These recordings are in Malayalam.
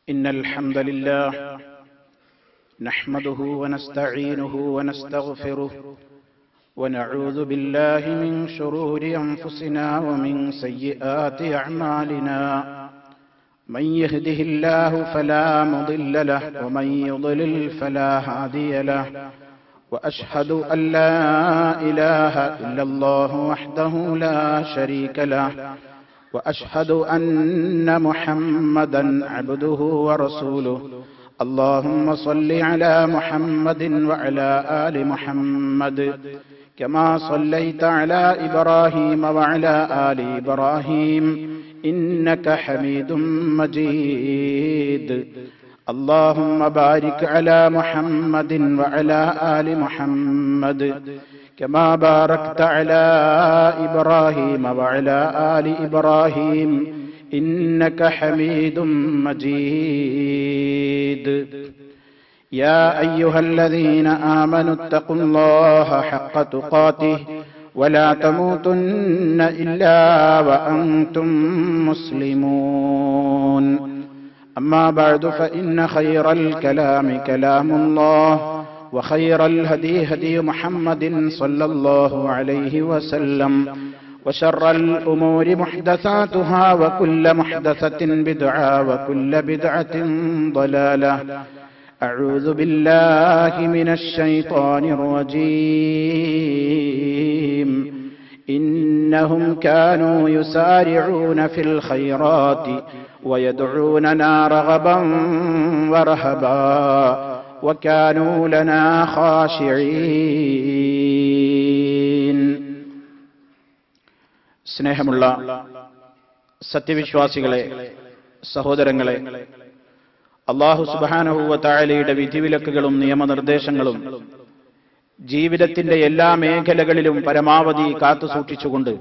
إن الحمد لله نحمده ونستعينه ونستغفره ونعوذ بالله من شرور أنفسنا ومن سيئات أعمالنا من يهده الله فلا مضل له ومن يضلل فلا هادي له وأشهد أن لا إله إلا الله وحده لا شريك له وأشهد أن محمدا عبده ورسوله اللهم صل على محمد وعلى آل محمد كما صليت على إبراهيم وعلى آل إبراهيم إنك حميد مجيد اللهم بارك على محمد وعلى آل محمد كما باركت على إبراهيم وعلى آل إبراهيم إنك حميد مجيد يا أيها الذين آمنوا اتقوا الله حق تقاته ولا تموتن إلا وأنتم مسلمون أما بعد فإن خير الكلام كلام الله وخير الهدي هدي محمد صلى الله عليه وسلم وشر الأمور محدثاتها وكل محدثة بدعة وكل بدعة ضلالة أعوذ بالله من الشيطان الرجيم إنهم كانوا يسارعون في الخيرات ويدعوننا رغبا ورهبا وكانوا لنا خاشعين. സ്നേഹമുള്ള സത്യവിശ്വാസികളെ, സഹോദരങ്ങളെ, അല്ലാഹു സുബ്ഹാനഹു വ തആലയുടെ വിധിവിലക്കുകളും നിയമനിർദ്ദേശങ്ങളും ജീവിതത്തിന്റെ എല്ലാ മേഖലകളിലും പരമാവധി കാത്തുസൂക്ഷിച്ചുകൊണ്ട്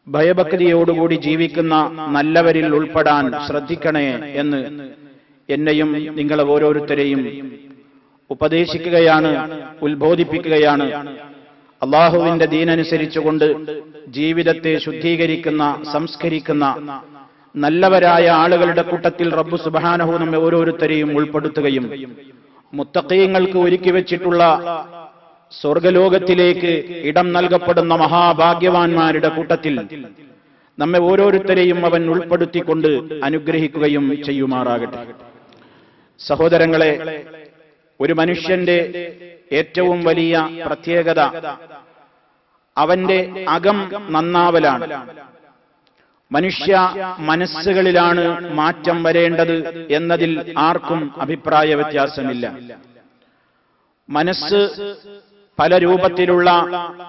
ഭയഭക്തിയോടുകൂടി ജീവിക്കുന്ന നല്ലവരിൽ ഉൾപ്പെടാൻ ശ്രദ്ധിക്കണേ എന്ന് എന്നെയും നിങ്ങളെ ഓരോരുത്തരെയും ഉപദേശിക്കുകയാണ്, ഉത്ബോധിപ്പിക്കുകയാണ്. അള്ളാഹുവിന്റെ ദീനനുസരിച്ചുകൊണ്ട് ജീവിതത്തെ ശുദ്ധീകരിക്കുന്ന, സംസ്കരിക്കുന്ന നല്ലവരായ ആളുകളുടെ കൂട്ടത്തിൽ റബ്ബ് സുബ്ഹാനഹു നമ്മെ ഓരോരുത്തരെയും ഉൾപ്പെടുത്തുകയും മുത്തഖീങ്ങൾക്ക് ഒരുക്കി വെച്ചിട്ടുള്ള സ്വർഗലോകത്തിലേക്ക് ഇടം നൽകപ്പെടുന്ന മഹാഭാഗ്യവാന്മാരുടെ കൂട്ടത്തിൽ നമ്മെ ഓരോരുത്തരെയും അവൻ ഉൾപ്പെടുത്തിക്കൊണ്ട് അനുഗ്രഹിക്കുകയും ചെയ്യുമാറാകട്ടെ. സഹോദരങ്ങളെ, ഒരു മനുഷ്യന്റെ ഏറ്റവും വലിയ പ്രത്യേകത അവന്റെ അകം നന്നാവലാണ്. മനുഷ്യ മനസ്സുകളിലാണ് മാറ്റം വരേണ്ടത് എന്നതിൽ ആർക്കും അഭിപ്രായ വ്യത്യാസമില്ല. മനസ്സ് പല രൂപത്തിലുള്ള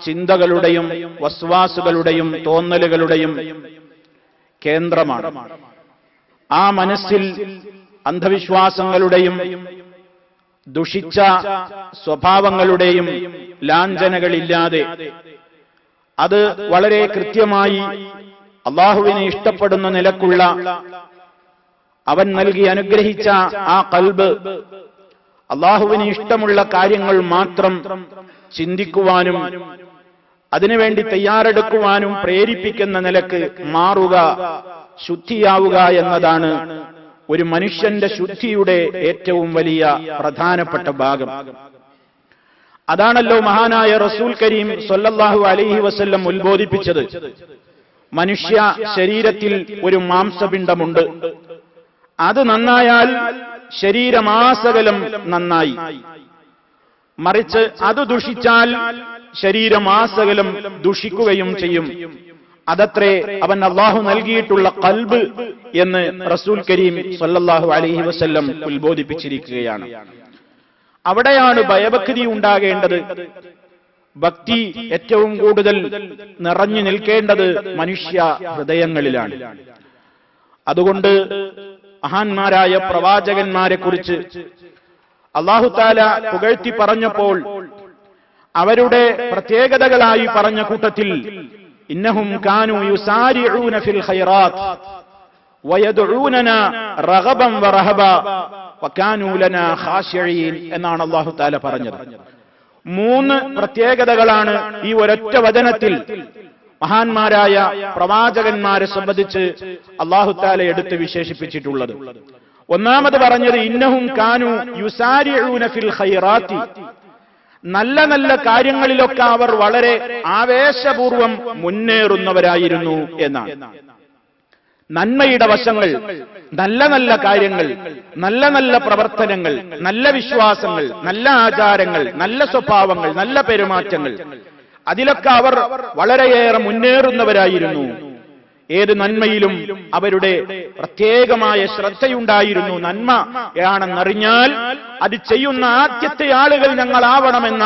ചിന്തകളുടെയും വസ്വാസുകളുടെയും തോന്നലുകളുടെയും കേന്ദ്രമാണ്. ആ മനസ്സിൽ അന്ധവിശ്വാസങ്ങളുടെയും ദുഷിച്ച സ്വഭാവങ്ങളുടെയും ലാഞ്ചനകളില്ലാതെ അത് വളരെ കൃത്യമായി അള്ളാഹുവിനെ ഇഷ്ടപ്പെടുന്ന നിലക്കുള്ള അവൻ നൽകി അനുഗ്രഹിച്ച ആ ഖൽബ് അള്ളാഹുവിന് ഇഷ്ടമുള്ള കാര്യങ്ങൾ മാത്രം ചിന്തിക്കുവാനും അതിനുവേണ്ടി തയ്യാറെടുക്കുവാനും പ്രേരിപ്പിക്കുന്ന നിലക്ക് മാറുക, ശുദ്ധിയാവുക എന്നതാണ് ഒരു മനുഷ്യന്റെ ശുദ്ധിയുടെ ഏറ്റവും വലിയ പ്രധാനപ്പെട്ട ഭാഗം. അതാണല്ലോ മഹാനായ റസൂൽ കരീം സ്വല്ലല്ലാഹു അലൈഹി വസല്ലം ഉത്ബോധിപ്പിച്ചത്. മനുഷ്യ ശരീരത്തിൽ ഒരു മാംസപിണ്ഡമുണ്ട്. അത് നന്നായാൽ ശരീരമാസകലം നന്നായി. മറിച്ച് അത് ദുഷിച്ചാൽ ശരീരമാസകലം ദുഷിക്കുകയും ചെയ്യും. അതത്രേ അവൻ അള്ളാഹു നൽകിയിട്ടുള്ള ഖൽബ് എന്ന് റസൂൽ കരീം സ്വല്ലല്ലാഹു അലൈഹി വസല്ലം ഉത്ബോധിപ്പിച്ചിരിക്കുകയാണ്. അവിടെയാണ് ഭയഭക്തി ഉണ്ടാകേണ്ടത്. ഭക്തി ഏറ്റവും കൂടുതൽ നിറഞ്ഞു നിൽക്കേണ്ടത് മനുഷ്യ ഹൃദയങ്ങളിലാണ്. അതുകൊണ്ട് മഹാന്മാരായ പ്രവാചകന്മാരെ കുറിച്ച് അല്ലാഹു തആല പുകഴ്ത്തി പറഞ്ഞപ്പോൾ അവരുടെ പ്രത്യേകതകളായി പറഞ്ഞ കൂട്ടത്തിൽ ഇന്നഹും കാനൂ യുസാരിഊന ഫിൽ ഖൈറാത്ത് വയദ്ഊനനാ റഗബൻ വറഹബ വകാനൂ ലനാ ഖാശിഈൻ എന്നാണ് അല്ലാഹു തആല പറഞ്ഞത്. 3 പ്രത്യേകതകളാണ് ഈ ഒരൊറ്റ വചനത്തിൽ മഹാന്മാരായ പ്രവാചകന്മാരെ സംബന്ധിച്ച് അല്ലാഹു തആല എടുത്ത് വിശേഷിപ്പിച്ചിട്ടുള്ളത്. ഒന്നാമത് പറഞ്ഞത് ഇന്നഹും കാനു യുസാരിഊന ഫിൽ ഖൈറാത്തി, നല്ല നല്ല കാര്യങ്ങളിലൊക്കെ അവർ വളരെ ആവേശപൂർവം മുന്നേറുന്നവരായിരുന്നു എന്നാണ്. നന്മയുടെ വശങ്ങൾ, നല്ല നല്ല കാര്യങ്ങൾ, നല്ല നല്ല പ്രവർത്തനങ്ങൾ, നല്ല വിശ്വാസങ്ങൾ, നല്ല ആചാരങ്ങൾ, നല്ല സ്വഭാവങ്ങൾ, നല്ല പെരുമാറ്റങ്ങൾ, അതിലൊക്കെ അവർ വളരെയേറെ മുന്നേറുന്നവരായിരുന്നു. ഏത് നന്മയിലും അവരുടെ പ്രത്യേകമായ ശ്രദ്ധയുണ്ടായിരുന്നു. നന്മയാണെന്നറിഞ്ഞാൽ അത് ചെയ്യുന്ന ആദ്യത്തെ ആളുകൾ ഞങ്ങളാവണമെന്ന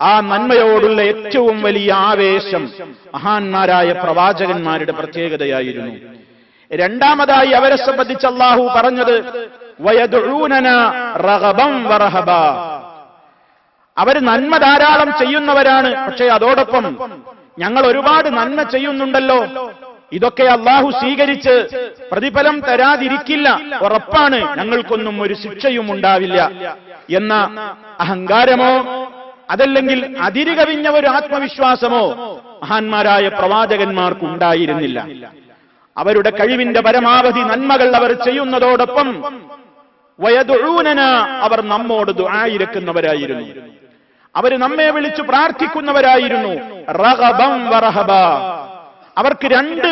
ആ നന്മയോടുള്ള ഏറ്റവും വലിയ ആവേശം മഹാന്മാരായ പ്രവാചകന്മാരുടെ പ്രത്യേകതയായിരുന്നു. രണ്ടാമതായി അവരെ സംബന്ധിച്ച് അല്ലാഹു പറഞ്ഞത് വയദഊനനാ റഗബൻ വറഹബ, അവർ നന്മ ധാരാളം ചെയ്യുന്നവരാണ്. പക്ഷേ അതോടൊപ്പം ഞങ്ങൾ ഒരുപാട് നന്മ ചെയ്യുന്നുണ്ടല്ലോ, ഇതൊക്കെ അല്ലാഹു സ്വീകരിച്ച് പ്രതിഫലം തരാതിരിക്കില്ല, ഉറപ്പാണ്, ഞങ്ങൾക്കൊന്നും ഒരു ശിക്ഷയും ഉണ്ടാവില്ല എന്ന അഹങ്കാരമോ അതല്ലെങ്കിൽ അതിരുകവിഞ്ഞ ഒരു ആത്മവിശ്വാസമോ മഹാന്മാരായ പ്രവാചകന്മാർക്ക് ഉണ്ടായിരുന്നില്ല. അവരുടെ കഴിവിന്റെ പരമാവധി നന്മകൾ അവർ ചെയ്യുന്നതോടൊപ്പം വയദഊനനാ, അവർ നമ്മോട് ദുആ ഇരക്കുന്നവരായിരുന്നു. അവർ നമ്മെ വിളിച്ചു പ്രാർത്ഥിക്കുന്നവരായിരുന്നു. റഗബൻ വറഹബ, അവർക്ക് രണ്ട്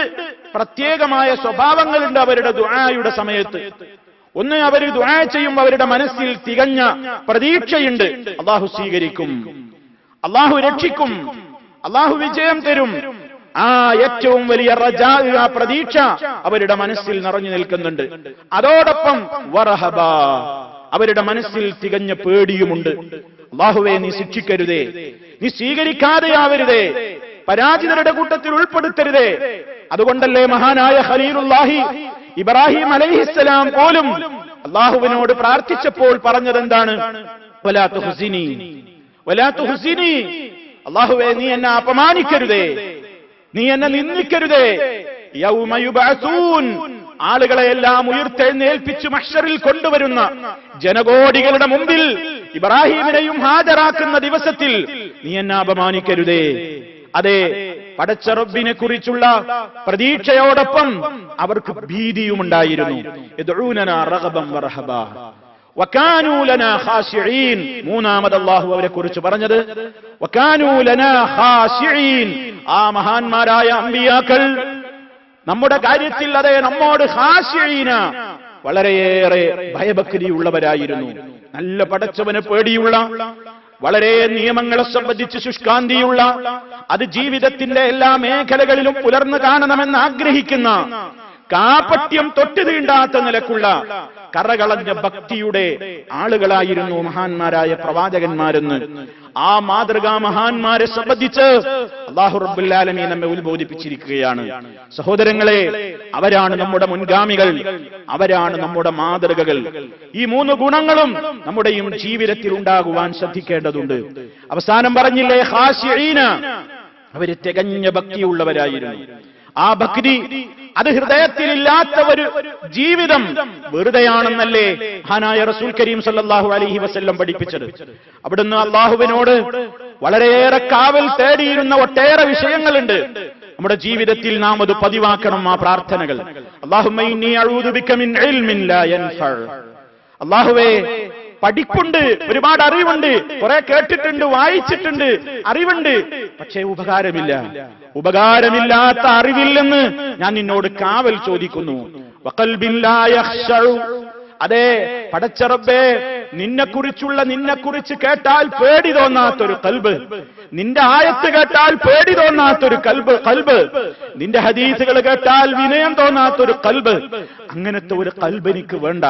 പ്രത്യേകമായ സ്വഭാവങ്ങളുണ്ട് അവരുടെ ദുആയുടെ സമയത്ത്. ഒന്ന്, അവർ ദുആ ചെയ്യുമ്പോൾ അവരുടെ മനസ്സിൽ തികഞ്ഞ പ്രതീക്ഷയുണ്ട്. അല്ലാഹു സ്വീകരിക്കും, അല്ലാഹു രക്ഷിക്കും, അല്ലാഹു വിജയം തരും. ആ ഏറ്റവും വലിയ റജാ, ആ പ്രതീക്ഷ അവരുടെ മനസ്സിൽ നിറഞ്ഞു നിൽക്കുന്നുണ്ട്. അതോടൊപ്പം വറഹബ, അവരുടെ മനസ്സിൽ തികഞ്ഞ പേടിയുമുണ്ട്. അല്ലാഹുവേ, നീ ശിക്ഷിക്കരുതേ, നീ സ്വീകരിക്കാതെയാവരുതേ, പരാജിതരുടെ കൂട്ടത്തിൽ ഉൾപ്പെടുത്തരുതേ. അതുകൊണ്ടല്ലേ മഹാനായ ഖലീലുല്ലാഹി ഇബ്രാഹിം അലൈഹിസ്സലാം പോലും അല്ലാഹുവിനോട് പ്രാർത്ഥിച്ചപ്പോൾ പറഞ്ഞത് എന്താണ്? വലാ തുഹ്സിനി, വലാ തുഹ്സിനി, അല്ലാഹുവേ, നീ എന്നെ അപമാനിക്കരുതേ, നീ എന്നെ നിന്ദിക്കരുതേ. യൗമ യുബഅസൂൻ, ആളുകളെയെല്ലാം ഉയർത്തെഴുന്നേൽപ്പിച്ച് മഹ്ശറിൽ കൊണ്ടുവരുന്ന ജനകോടികളുടെ മുമ്പിൽ ഇബ്രാഹിമിനെയും ഹാജരാക്കുന്ന ദിവസത്തിൽ നീ എന്നെ അപമാനിക്കരുതേ. അതെ, പടച്ച റബ്ബിനെ കുറിച്ചുള്ള പ്രതീക്ഷയോടൊപ്പം അവർക്ക് ഭീതിയുമുണ്ടായിരുന്നു. യദ്ഊനനാ റഗബൻ വറഹബ വകാനൂ ലനാ ഖാശിഈൻ. മൂന്നാമത് അല്ലാഹു അവരെ കുറിച്ച് പറഞ്ഞത് വകാനൂ ലനാ ഖാശിഈൻ. ആ മഹാന്മാരായ അമ്പിയാക്കൾ നമ്മുടെ കാര്യത്തിൽ അതെ നമ്മോട് ഖാശിഈന, വളരെയേറെ ഭയഭക്തിയുള്ളവരായിരുന്നു. നല്ല പടച്ചവനെ പേടിയുള്ള, വളരെ നിയമങ്ങളെ സംബന്ധിച്ച് ശുഷ്കാന്തിയുള്ള, അത് ജീവിതത്തിന്റെ എല്ലാ മേഖലകളിലും പുലർന്നു കാണണമെന്ന് ആഗ്രഹിക്കുന്ന, കാപട്യം തൊട്ടു തീണ്ടാത്ത നിലക്കുള്ള കറകളഞ്ഞ ഭക്തിയുടെ ആളുകളായിരുന്നു മഹാന്മാരായ പ്രവാചകന്മാരെന്ന് ആ മാതൃകാ മഹാന്മാരെ സംബന്ധിച്ച് അല്ലാഹു റബ്ബുൽ ആലമീൻ നമ്മെ ഉത്ബോധിപ്പിച്ചിരിക്കുകയാണ്. സഹോദരങ്ങളെ, അവരാണ് നമ്മുടെ മുൻഗാമികൾ, അവരാണ് നമ്മുടെ മാതൃകകൾ. ഈ മൂന്ന് ഗുണങ്ങളും നമ്മുടെയും ജീവിതത്തിൽ ഉണ്ടാകുവാൻ ശ്രദ്ധിക്കേണ്ടതുണ്ട്. അവസാനം പറഞ്ഞില്ലേ, ഖാശിഈന, അവര് തികഞ്ഞ ഭക്തിയുള്ളവരായിരുന്നു. ആ ഭക്തി അത് ഹൃദയത്തിലില്ലാത്ത ഒരു ജീവിതം വെറുതെയാണെന്നല്ലേ മഹാനായ റസൂൽ കരീം സല്ലല്ലാഹു അലൈഹി വസല്ലം പഠിപ്പിച്ചത്. അവിടുന്ന് അല്ലാഹുവിനോട് വളരെയേറെ കാവൽ തേടിയിരുന്ന ഒട്ടേറെ വിഷയങ്ങളുണ്ട്. നമ്മുടെ ജീവിതത്തിൽ നാം അത് പതിവാക്കണം. ആ പ്രാർത്ഥനകൾ, അല്ലാഹുമ്മ ഇന്നി അഊദു ബിക മിൻ ഇൽമിൻ ലാ യൻഫഅ, അല്ലാഹുവേ, പഠിപ്പുണ്ട്, ഒരുപാട് അറിവുണ്ട്, കുറെ കേട്ടിട്ടുണ്ട്, വായിച്ചിട്ടുണ്ട്, അറിവുണ്ട്, പക്ഷേ ഉപകാരമില്ലാത്ത അറിവിൽ നിന്ന് ഞാൻ നിന്നോട് കാവൽ ചോദിക്കുന്നു. വഖൽബിൻ ലാ യഖ്ശഉ, അതെ പടച്ച റബ്ബേ, നിന്നെക്കുറിച്ച് കേട്ടാൽ പേടി തോന്നാത്തൊരു കൽബ്, നിന്റെ ആയത്ത് കേട്ടാൽ പേടി തോന്നാത്തൊരു കൽബ്, നിന്റെ ഹദീസുകൾ കേട്ടാൽ വിനയം തോന്നാത്തൊരു കൽബ്, അങ്ങനത്തെ ഒരു കൽബ് എനിക്ക് വേണ്ട.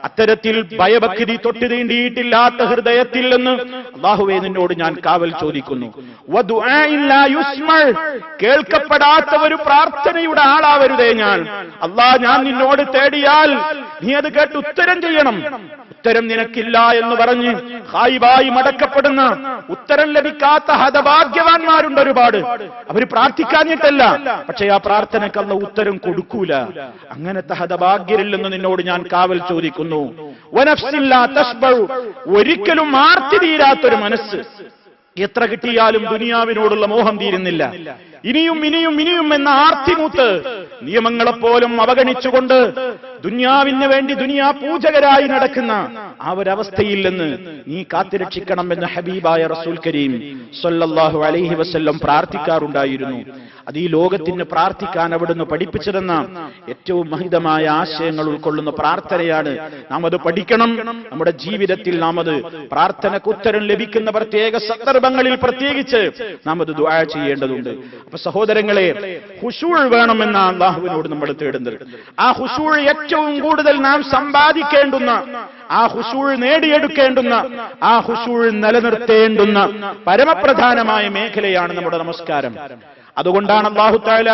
അത്തരത്തിൽ ഭയഭക്തി തൊട്ട് തീണ്ടിയിട്ടില്ലാത്ത ഹൃദയത്തിൽ നിന്ന് അല്ലാഹുവേ നിന്നോട് ഞാൻ കാവൽ ചോദിക്കുന്നു. വദുആഇൻ ലാ യുസ്മഅ, കേൾക്കപ്പെടാത്ത ഒരു പ്രാർത്ഥനയുടെ ആളാവരുതേ ഞാൻ. അല്ലാഹ്, ഞാൻ നിന്നോട് തേടിയാൽ നീ അത് കേട്ട് ഉത്തരം ചെയ്യണം. ഉത്തരം നിനക്കില്ല എന്ന് പറഞ്ഞ് ഖായിബായി മടക്കപ്പെടുന്ന, ഉത്തരം ലഭിക്കാത്ത ഹതഭാഗ്യവാന്മാരുണ്ട് ഒരുപാട്. അവർ പ്രാർത്ഥിക്കാഞ്ഞിട്ടല്ല, പക്ഷെ ആ പ്രാർത്ഥനയ്ക്ക് അല്ലാഹു ഉത്തരം കൊടുക്കൂല. അങ്ങനത്തെ ഹതഭാഗ്യരിൽ നിന്ന് നിന്നോട് ഞാൻ കാവൽ ചോദിക്കുന്നു. വനഫ്സിൻ ലാ തശ്ബഉ, ഒരിക്കലും ആർത്തി തീരാത്തൊരു മനസ്സ്, എത്ര കിട്ടിയാലും ദുനിയാവിനോടുള്ള മോഹം തീരുന്നില്ല. ഇനിയും ഇനിയും ഇനിയും എന്ന ആർത്തിമൂത്ത് നിയമങ്ങളെപ്പോലും അവഗണിച്ചുകൊണ്ട് ദുനിയാവിന് വേണ്ടി ദുനിയാ പൂജകരായി നടക്കുന്ന ആ ഒരവസ്ഥയിൽ നിന്ന് നീ കാത്തുരക്ഷിക്കണമെന്ന് ഹബീബായ റസൂൽ കരീം സ്വല്ലല്ലാഹു അലൈഹി വസല്ലം പ്രാർത്ഥിക്കാറുണ്ടായിരുന്നു. അത് ഈ ലോകത്തിന് പ്രാർത്ഥിക്കാൻ അവിടുന്ന് പഠിപ്പിച്ചതെന്ന ഏറ്റവും മഹിതമായ ആശയങ്ങൾ ഉൾക്കൊള്ളുന്ന പ്രാർത്ഥനയാണ്. നാം അത് പഠിക്കണം. നമ്മുടെ ജീവിതത്തിൽ നാം അത് പ്രാർത്ഥനയ്ക്ക് ഉത്തരം ലഭിക്കുന്ന പ്രത്യേക സന്ദർഭങ്ങളിൽ പ്രത്യേകിച്ച് നാം അത് ദുആ ചെയ്യേണ്ടതുണ്ട്. അപ്പൊ സഹോദരങ്ങളെ, ഖുശൂഅ് വേണമെന്ന അല്ലാഹുവിനോട് നമ്മൾ തേടുന്നത്. ആ ഖുശൂഅ് ഏറ്റവും കൂടുതൽ നാം സമ്പാദിക്കേണ്ടുന്ന, ആ ഖുശൂഅ് നേടിയെടുക്കേണ്ടുന്ന, ആ ഖുശൂഅ് നിലനിർത്തേണ്ടുന്ന പരമപ്രധാനമായ മേഖലയാണ് നമ്മുടെ നമസ്കാരം. അതുകൊണ്ടാണ് അല്ലാഹു തആല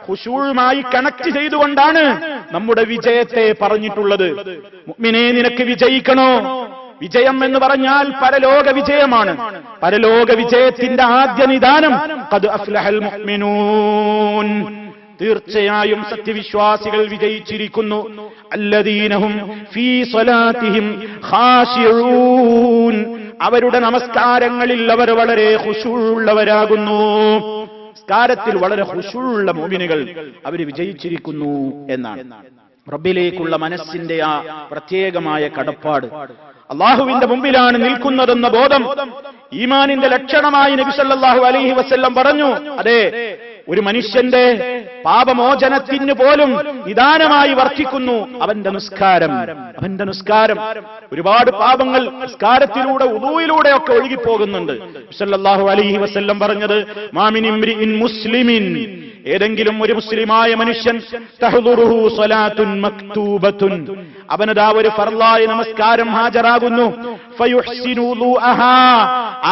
ഖുശൂഉമായി കണക്ട് ചെയ്തുകൊണ്ടാണ് നമ്മുടെ വിജയത്തെ പറഞ്ഞിട്ടുള്ളത്. മുഅ്മിനേ, നിനക്ക് വിജയിക്കണോ? വിജയം എന്ന് പറഞ്ഞാൽ പരലോക വിജയമാണ്. പരലോക വിജയത്തിന്റെ ആദ്യ നിദാനം ഖദ് അഫ്ലഹൽ മുഅ്മിനൂൻ, തീർച്ചയായും സത്യവിശ്വാസികൾ വിജയിച്ചിരിക്കുന്നു. അല്ലദീനഹും ഫീ സ്വലാത്തിഹിം ഖാശിഊൻ, അവരുടെ നമസ്കാരങ്ങളിൽ അവർ വളരെ ഖുശൂഉള്ളവരാകുന്നു. നമസ്കാരത്തിൽ വളരെ ഖുശൂഉള്ള മുഅ്മിനുകൾ അവർ വിജയിച്ചിരിക്കുന്നു എന്നാണ്. റബ്ബിലേക്കുള്ള മനസ്സിന്റെ ആ പ്രത്യേകമായ കടപ്പാട്, അല്ലാഹുവിന്റെ മുമ്പിലാണ് നിൽക്കുന്നതെന്ന ബോധം ഈമാനിന്റെ ലക്ഷണമായി നബി സല്ലല്ലാഹു അലൈഹി വസല്ലം പറഞ്ഞു. അതെ, ഒരു മനുഷ്യന്റെ പാപമോചനത്തിന് പോലും നിദാനമായി വർത്തിക്കുന്നു അവന്റെ നിസ്കാരം. അവന്റെ നിസ്കാരം, ഒരുപാട് പാപങ്ങൾ നിസ്കാരത്തിലൂടെ ഉദൂയിലൂടെ ഒക്കെ ഒഴുകിപ്പോകുന്നുണ്ട്. സല്ലല്ലാഹു അലൈഹി വസല്ലം പറഞ്ഞത്, മാമിൻ ഇംരിഇൻ മുസ്ലിമിൻ, ഏതെങ്കിലും ഒരു മുസ്ലിമായ മനുഷ്യൻ തഹ്ദുറുഹു സ്വലാത്തുൻ മക്തൂബത്തുൻ, അവനതാ ഒരു ഫർളായ നമസ്കാരം ഹാജരാകുന്നു. ഫയുഹ്സിനു വുളൂഅഹാ,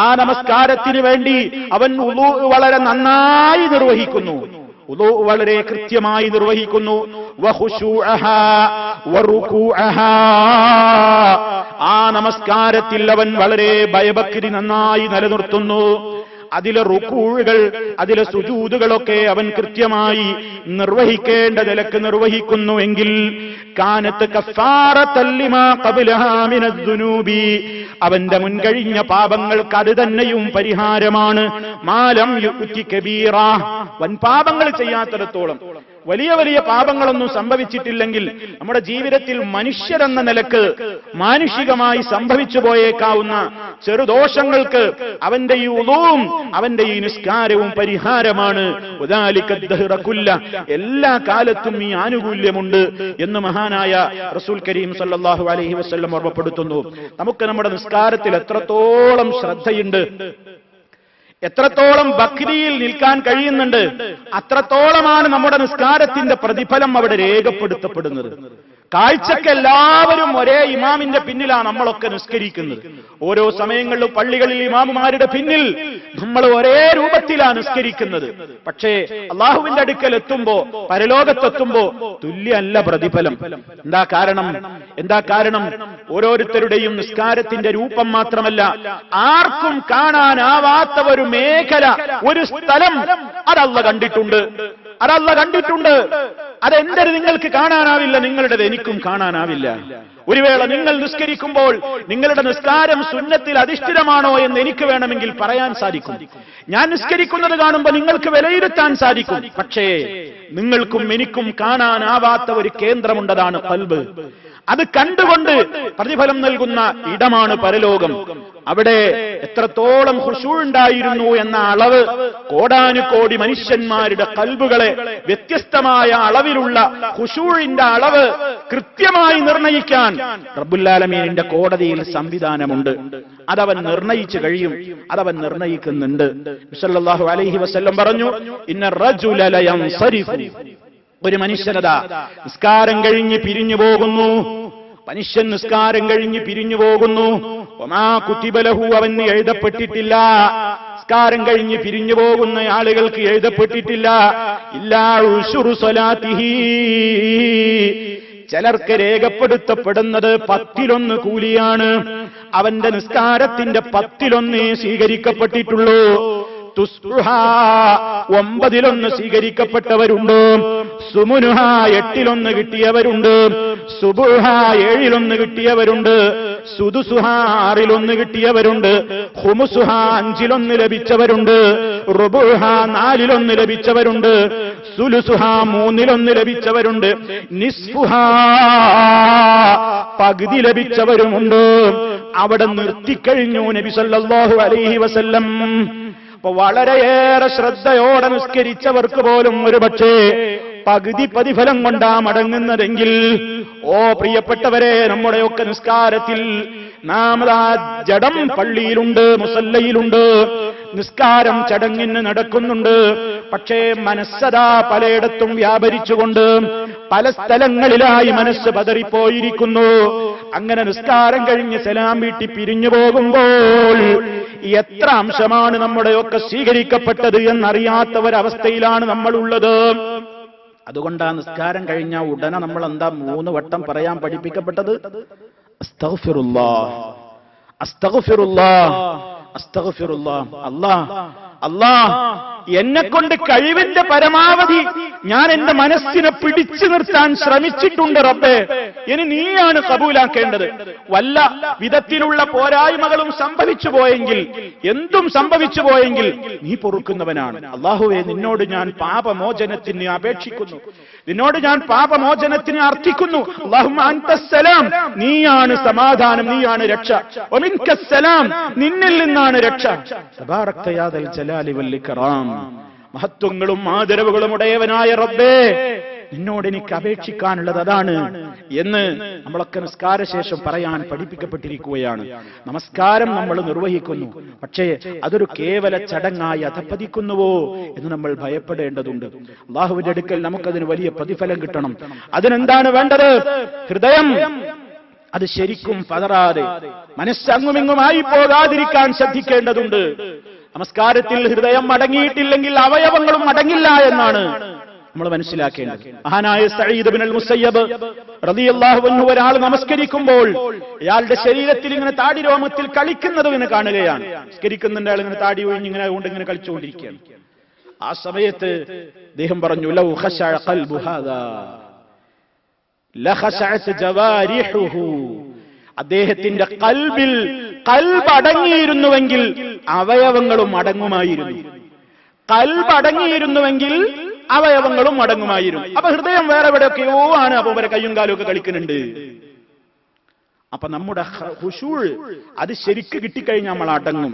ആ നമസ്കാരത്തിന് വേണ്ടി അവൻ വുളൂ വളരെ നന്നായി നിർവഹിക്കുന്നു, വുളൂ വളരെ കൃത്യമായി നിർവഹിക്കുന്നു. വഖുശൂഅഹാ വറുകൂഅഹാ, ആ നമസ്കാരത്തിൽ അവൻ വളരെ ഭയഭക്തി നന്നായി നിലനിർത്തുന്നു. അതിലെ റുകൂഉകൾ, അതിലെ സുജൂദുകളൊക്കെ അവൻ കൃത്യമായി നിർവഹിക്കേണ്ട നിലക്ക് നിർവഹിക്കുന്നുവെങ്കിൽ കാനത്ത് കഫാറത്തൻ ലിമാ ഖബ്ലഹാ മിനദ്ദുനൂബി, അവന്റെ മുൻകഴിഞ്ഞ പാപങ്ങൾക്ക് അത് തന്നെയും പരിഹാരമാണ്. മാലം യുഅ്തി കബീറ, വൻ പാപങ്ങൾ ചെയ്യാത്തിടത്തോളം, വലിയ വലിയ പാപങ്ങളൊന്നും സംഭവിച്ചിട്ടില്ലെങ്കിൽ നമ്മുടെ ജീവിതത്തിൽ മനുഷ്യരെന്ന നിലക്ക് മാനുഷികമായി സംഭവിച്ചു പോയേക്കാവുന്ന ചെറുദോഷങ്ങൾക്ക് അവന്റെ ഈ ഉളൂവും അവന്റെ ഈ നിസ്കാരവും പരിഹാരമാണ്. ഉദാലിക ദഹ്റ കുല്ല, എല്ലാ കാലത്തും ഈ ആനുകൂല്യമുണ്ട് എന്ന് മഹാനായ റസൂൽ കരീം സല്ലല്ലാഹു അലൈഹി വസല്ലം ഓർമ്മപ്പെടുത്തുന്നു. നമുക്ക് നമ്മുടെ നിസ്കാരത്തിൽ എത്രത്തോളം ശ്രദ്ധയുണ്ട്, എത്രത്തോളം ഭക്തിയിൽ നിൽക്കാൻ കഴിയുന്നുണ്ട്, അത്രത്തോളമാണ് നമ്മുടെ നിസ്കാരത്തിന്റെ പ്രതിഫലം അവിടെ രേഖപ്പെടുത്തപ്പെടുന്നത്. കാഴ്ചക്ക് എല്ലാവരും ഒരേ ഇമാമിന്റെ പിന്നിലാണ് നമ്മളൊക്കെ നിസ്കരിക്കുന്നത്. ഓരോ സമയങ്ങളിലും പള്ളികളിൽ ഇമാമുമാരുടെ പിന്നിൽ നമ്മൾ ഒരേ രൂപത്തിലാണ് നിസ്കരിക്കുന്നത്. പക്ഷേ അള്ളാഹുവിന്റെ അടുക്കൽ എത്തുമ്പോ, പരലോകത്തെത്തുമ്പോ തുല്യമല്ല പ്രതിഫലം. എന്താ കാരണം? എന്താ കാരണം? ഓരോരുത്തരുടെയും നിസ്കാരത്തിന്റെ രൂപം മാത്രമല്ല, ആർക്കും കാണാനാവാത്ത ഒരു മേഖല, ഒരു സ്ഥലം അതല്ല കണ്ടിട്ടുണ്ട്. അതല്ല കണ്ടിട്ടുണ്ട്. അതെന്റെ നിങ്ങൾക്ക് കാണാനാവില്ല, നിങ്ങളുടേത് എനിക്കും കാണാനാവില്ല. ഒരു വേള നിങ്ങൾ നിസ്കരിക്കുമ്പോൾ നിങ്ങളുടെ നിസ്കാരം സുന്നത്തിൽ അധിഷ്ഠിതമാണോ എന്ന് എനിക്ക് വേണമെങ്കിൽ പറയാൻ സാധിക്കും. ഞാൻ നിസ്കരിക്കുന്നത് കാണുമ്പോൾ നിങ്ങൾക്ക് വിലയിരുത്താൻ സാധിക്കും. പക്ഷേ നിങ്ങൾക്കും എനിക്കും കാണാനാവാത്ത ഒരു കേന്ദ്രമുണ്ടതാണ് ഖൽബ്. അത് കണ്ടുകൊണ്ട് പ്രതിഫലം നൽകുന്ന ഇടമാണ് പരലോകം. അവിടെ എത്രത്തോളം ഖുശൂ ഉണ്ടായിരുന്നു എന്ന അളവ് കോടാനുകോടി മനുഷ്യന്മാരുടെ ഖൽബുകളെ വ്യത്യസ്തമായ അളവിലുള്ള ഖുശൂഇന്റെ അളവ് കൃത്യമായി നിർണയിക്കാൻ റബ്ബുൽ ആലമീനിന്റെ കോടതിയിൽ സംവിധാനമുണ്ട്. അതവൻ നിർണയിച്ചു കഴിയും, അതവൻ നിർണയിക്കുന്നുണ്ട്. സല്ലല്ലാഹു അലൈഹി വസല്ലം പറഞ്ഞു, ഇന്ന റജുല ലയൻസരിഫു, ഒരു മനുഷ്യനതാ നിസ്കാരം കഴിഞ്ഞ് പിരിഞ്ഞു പോകുന്നു. മനുഷ്യൻ നിസ്കാരം കഴിഞ്ഞ് പിരിഞ്ഞു പോകുന്നു. വമാ കുതിബ ലഹു, അവന് എഴുതപ്പെട്ടിട്ടില്ല. നിസ്കാരം കഴിഞ്ഞ് പിരിഞ്ഞു പോകുന്ന ആളുകൾക്ക് എഴുതപ്പെട്ടിട്ടില്ല ഇല്ലാ ഉശുറു സ്വലാത്തിഹി, ചിലർക്ക് രേഖപ്പെടുത്തപ്പെടുന്നത് 10 കൂലിയാണ്. അവന്റെ നിസ്കാരത്തിന്റെ 10 സ്വീകരിക്കപ്പെട്ടിട്ടുള്ളൂ. 9 സ്വീകരിക്കപ്പെട്ടവരുണ്ട്. സുമുനുഹ 8 കിട്ടിയവരുണ്ട്. സുബുഹ 7 കിട്ടിയവരുണ്ട്. സുദുസുഹ 6-1 കിട്ടിയവരുണ്ട്, ഖുമുസുഹ 5-1 ലഭിച്ചവരുണ്ട്, റുബുഹ 4-1 ലഭിച്ചവരുണ്ട്, സുലുസുഹ 3-1 ലഭിച്ചവരുണ്ട്, നിസ്ഫുഹ പകുതി ലഭിച്ചവരുമുണ്ട്. അവിടെ നിർത്തിക്കഴിഞ്ഞു നബി സല്ലല്ലാഹു അലൈഹി വസല്ലം. അപ്പൊ വളരെയേറെ ശ്രദ്ധയോടെ നിസ്കരിച്ചവർക്ക് പോലും ഒരുപക്ഷേ പകുതി പ്രതിഫലം കൊണ്ടാ മടങ്ങുന്നതെങ്കിൽ, ഓ പ്രിയപ്പെട്ടവരെ, നമ്മുടെയൊക്കെ നിസ്കാരത്തിൽ നാം ആ ജഡം പള്ളിയിലുണ്ട്, മുസല്ലയിലുണ്ട്, നിസ്കാരം ചടങ്ങിന് നടക്കുന്നുണ്ട്. പക്ഷേ മനസ്സതാ പലയിടത്തും വ്യാപരിച്ചുകൊണ്ട് പല സ്ഥലങ്ങളിലായി മനസ്സ് പതറിപ്പോയിരിക്കുന്നു. അങ്ങനെ നിസ്കാരം കഴിഞ്ഞ് സലാം വീട്ടി പിരിഞ്ഞു പോകുമ്പോൾ എത്ര അംശമാണ് നമ്മുടെയൊക്കെ സ്വീകരിക്കപ്പെട്ടത് എന്നറിയാത്ത ഒരവസ്ഥയിലാണ് നമ്മളുള്ളത്. അതുകൊണ്ടാണ് നിസ്കാരം കഴിഞ്ഞ ഉടനെ നമ്മൾ എന്താ 3 വട്ടം പറയാൻ പഠിപ്പിക്കപ്പെട്ടത്? അസ്തഗ്ഫിറുല്ലാഹ്, അസ്തഗ്ഫിറുല്ലാഹ്, അസ്തഗ്ഫിറുല്ലാഹ്. അല്ലാഹ് എന്നെക്കൊണ്ട് കഴിവിന്റെ പരമാവധി ഞാൻ എന്റെ മനസ്സിനെ പിടിച്ചു നിർത്താൻ ശ്രമിച്ചിട്ടുണ്ട് റബ്ബേ, ഇനി നീയാണ് കബൂലാക്കേണ്ടത്. വല്ല വിധത്തിലുള്ള പോരായ്മകളും സംഭവിച്ചു പോയെങ്കിൽ, എന്തും സംഭവിച്ചു പോയെങ്കിൽ നീ പൊറുക്കുന്നവനാണ്. അല്ലാഹുവേ, നിന്നോട് ഞാൻ പാപമോചനത്തിന് അപേക്ഷിക്കുന്നു, നിന്നോട് ഞാൻ പാപമോചനത്തിന് അർത്ഥിക്കുന്നു. അല്ലാഹുമ്മ അൻതസ്സലാം, നീയാണ് സമാധാനം, നീയാണ് രക്ഷ. വമിൻകസ്സലാം, നിന്നിൽ നിന്നാണ് രക്ഷ. തബാറക്ത യാ ദൽ ജലാലി വൽ ഇക്റാം, മഹത്വങ്ങളും ആദരവുകളും ഉടയവനായ റബ്ബേ, നിന്നോട് എനിക്ക് അപേക്ഷിക്കാനുള്ളത് അതാണ് എന്ന് നമ്മളൊക്കെ നിസ്കാരശേഷം പറയാൻ പഠിപ്പിക്കപ്പെട്ടിരിക്കുകയാണ്. നമസ്കാരം നമ്മൾ നിർവഹിക്കുന്നു, പക്ഷേ അതൊരു കേവല ചടങ്ങായി അധപ്പതിക്കുന്നുവോ എന്ന് നമ്മൾ ഭയപ്പെടേണ്ടതുണ്ട്. അല്ലാഹുവിന്റെ അടുക്കൽ നമുക്കതിന് വലിയ പ്രതിഫലം കിട്ടണം. അതിനെന്താണ് വേണ്ടത്? ഹൃദയം അത് ശരിക്കും പതറാതെ, മനസ്സങ്ങുമിങ്ങുമായി പോകാതിരിക്കാൻ ശ്രദ്ധിക്കേണ്ടതുണ്ട്. നമസ്കാരത്തിൽ ഹൃദയം അടങ്ങിയിട്ടില്ലെങ്കിൽ അവയവങ്ങളും അടങ്ങില്ല എന്നാണ് നമ്മൾ മനസ്സിലാക്കേണ്ടത്. മഹാനായ സഈദ് ഇബ്നുൽ മുസയ്യബ് റളിയല്ലാഹു അൻഹു ഒരാൾ നമസ്കരിക്കുമ്പോൾ അയാളുടെ ശരീരത്തിൽ ഇങ്ങനെ താടി രോമത്തിൽ കളിക്കുന്നത് ഇങ്ങനെ കാണുകയാണ്. നമസ്കരിക്കുന്നുണ്ട്, അയാൾ ഇങ്ങനെ താടി ഒഴിഞ്ഞ് ഇങ്ങനെ കൊണ്ട് ഇങ്ങനെ കളിച്ചുകൊണ്ടിരിക്കുകയാണ്. ആ സമയത്ത് അദ്ദേഹം പറഞ്ഞു, ലൗ ഖശഅ ഖൽബു ഹാദാ ലഖശഅത് ജവാരിഹുഹു, അദ്ദേഹത്തിന്റെ കൽബിൽ കൽബ് അടങ്ങിയിരുന്നുവെങ്കിൽ അവയവങ്ങളും അടങ്ങുമായിരുന്നു. കൽബ് അടങ്ങിയിരുന്നുവെങ്കിൽ അവയവങ്ങളും അടങ്ങുമായിരുന്നു. അപ്പൊ ഹൃദയം വേറെ എവിടെയൊക്കെയോ ആണ്, അപ്പൊ വരെ കയ്യും കാലും ഒക്കെ കളിക്കുന്നുണ്ട്. അപ്പൊ നമ്മുടെ ഖുശൂഅ് അത് ശരിക്ക് കിട്ടിക്കഴിഞ്ഞാൽ നമ്മൾ അടങ്ങും.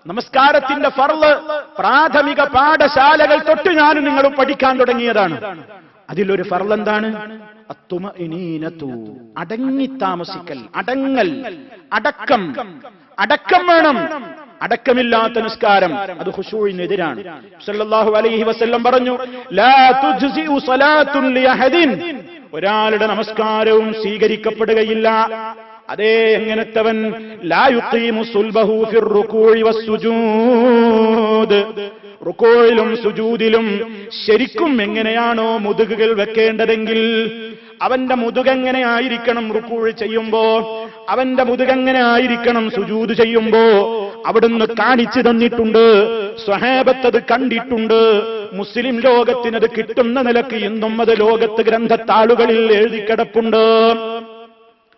നമസ്കാരത്തിന്റെ ഫർള് പ്രാഥമിക പാഠശാലകൾ തൊട്ട് ഞാനും നിങ്ങളും പഠിക്കാൻ തുടങ്ങിയതാണ്. അതിലൊരു ഫർള് എന്താണ്? അത്തുമഇനീനതു, അടങ്ങി താമസിക്കൽ, അടങ്ങൽ, അടക്കം വേണം. അടക്കമില്ലാത്ത നിസ്കാരം അത് ഖുശൂഇനെതിരാണ്. സല്ലല്ലാഹു അലൈഹി വസല്ലം പറഞ്ഞു, ലാ തുജ്സിഉ സ്വലാത്തുൻ ലിഅഹദിൻ, ഒരാളുടെ നമസ്കാരവും സ്വീകരിക്കപ്പെടുകയില്ല. അതേ എങ്ങനത്തവൻ ലാ യുഖീമു സുൽബഹു ഫിർ റുകൂഇ വസ്സുജൂദ്, റുകൂഇലും സുജൂദിലും ശരിക്കും എങ്ങനെയാണോ മുതുകുകൾ വെക്കേണ്ടതെങ്കിൽ അവന്റെ മുതുകെങ്ങനെ ആയിരിക്കണം റുകൂഅ് ചെയ്യുമ്പോ, അവന്റെ മുതുകെങ്ങനെ ആയിരിക്കണം സുജൂദ് ചെയ്യുമ്പോ അവിടുന്ന് കാണിച്ചു തന്നിട്ടുണ്ട്. സ്വഹാബത്ത് കണ്ടിട്ടുണ്ട്. മുസ്ലിം ലോകത്തിനത് കിട്ടുന്ന നിലക്ക് ഇന്നും അത് ലോകത്ത് ഗ്രന്ഥത്താളുകളിൽ എഴുതി കിടപ്പുണ്ട്.